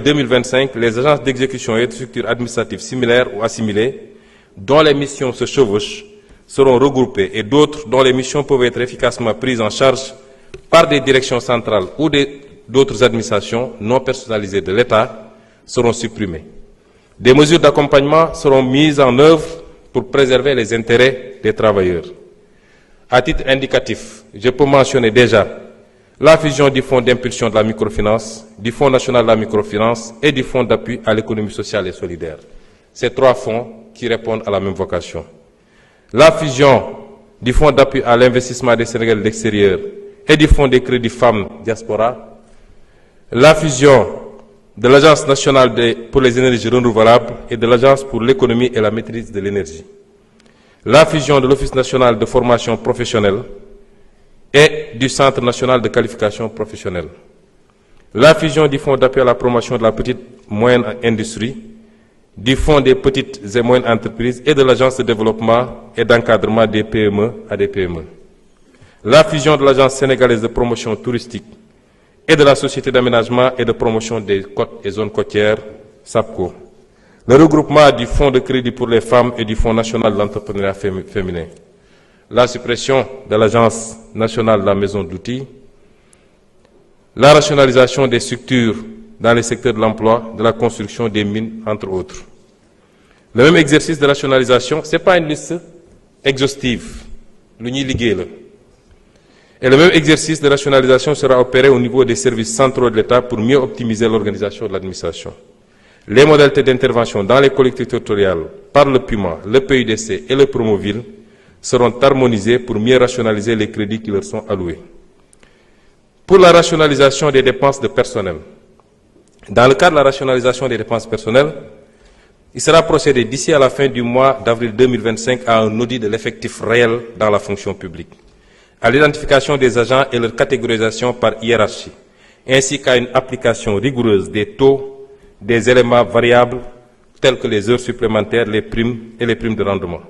2025, les agences d'exécution et de structures administratives similaires ou assimilées, dont les missions se chevauchent, seront regroupées et d'autres dont les missions peuvent être efficacement prises en charge par des directions centrales ou d'autres administrations non personnalisées de l'État seront supprimées. Des mesures d'accompagnement seront mises en œuvre pour préserver les intérêts des travailleurs. À titre indicatif, je peux mentionner déjà la fusion du Fonds d'impulsion de la microfinance, du Fonds national de la microfinance et du Fonds d'appui à l'économie sociale et solidaire. Ces trois fonds qui répondent à la même vocation. La fusion du Fonds d'appui à l'investissement des Sénégalais de l'extérieur et du Fonds des crédits femmes diaspora. La fusion de l'Agence nationale pour les énergies renouvelables et de l'Agence pour l'économie et la maîtrise de l'énergie. La fusion de l'Office national de formation professionnelle et du Centre national de qualification professionnelle. La fusion du Fonds d'appui à la promotion de la petite et moyenne industrie, du Fonds des petites et moyennes entreprises et de l'Agence de développement et d'encadrement des PME à des PME. La fusion de l'Agence sénégalaise de promotion touristique et de la Société d'aménagement et de promotion des côtes et zones côtières, SAPCO. Le regroupement du Fonds de crédit pour les femmes et du Fonds national de l'entrepreneuriat féminin. La suppression de l'Agence nationale de la maison d'outils, la rationalisation des structures dans les secteurs de l'emploi, de la construction, des mines, entre autres. Le même exercice de rationalisation, ce n'est pas une liste exhaustive, l'Uni Liguel. Et le même exercice de rationalisation sera opéré au niveau des services centraux de l'État pour mieux optimiser l'organisation de l'administration. Les modalités d'intervention dans les collectivités territoriales par le PUMA, le PUDC et le Promoville seront harmonisés pour mieux rationaliser les crédits qui leur sont alloués. Pour la rationalisation des dépenses de personnel, dans le cadre de la rationalisation des dépenses personnelles, il sera procédé d'ici à la fin du mois d'avril 2025 à un audit de l'effectif réel dans la fonction publique, à l'identification des agents et leur catégorisation par hiérarchie, ainsi qu'à une application rigoureuse des taux, des éléments variables tels que les heures supplémentaires, les primes et les primes de rendement.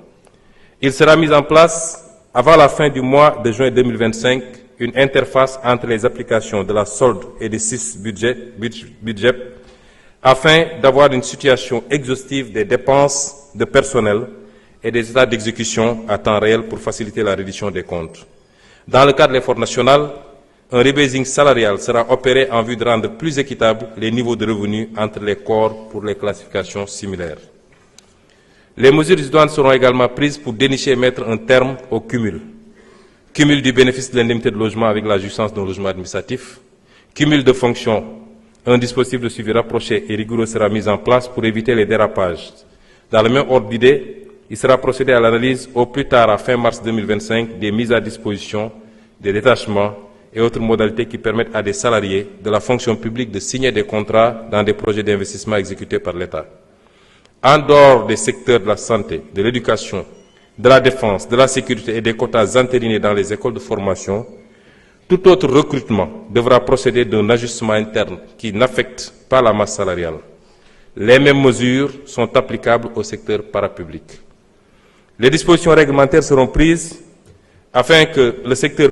Il sera mis en place, avant la fin du mois de juin 2025, une interface entre les applications de la solde et des 6 budgets afin d'avoir une situation exhaustive des dépenses de personnel et des états d'exécution à temps réel pour faciliter la reddition des comptes. Dans le cadre de l'effort national, un rebasing salarial sera opéré en vue de rendre plus équitables les niveaux de revenus entre les corps pour les classifications similaires. Les mesures idoines seront également prises pour dénicher et mettre un terme au cumul. Cumul du bénéfice de l'indemnité de logement avec la jouissance d'un logement administratif. Cumul de fonctions. Un dispositif de suivi rapproché et rigoureux sera mis en place pour éviter les dérapages. Dans le même ordre d'idée, il sera procédé à l'analyse au plus tard à fin mars 2025 des mises à disposition, des détachements et autres modalités qui permettent à des salariés de la fonction publique de signer des contrats dans des projets d'investissement exécutés par l'État. En dehors des secteurs de la santé, de l'éducation, de la défense, de la sécurité et des quotas entérinés dans les écoles de formation, tout autre recrutement devra procéder d'un ajustement interne qui n'affecte pas la masse salariale. Les mêmes mesures sont applicables au secteur parapublic. Les dispositions réglementaires seront prises afin que le secteur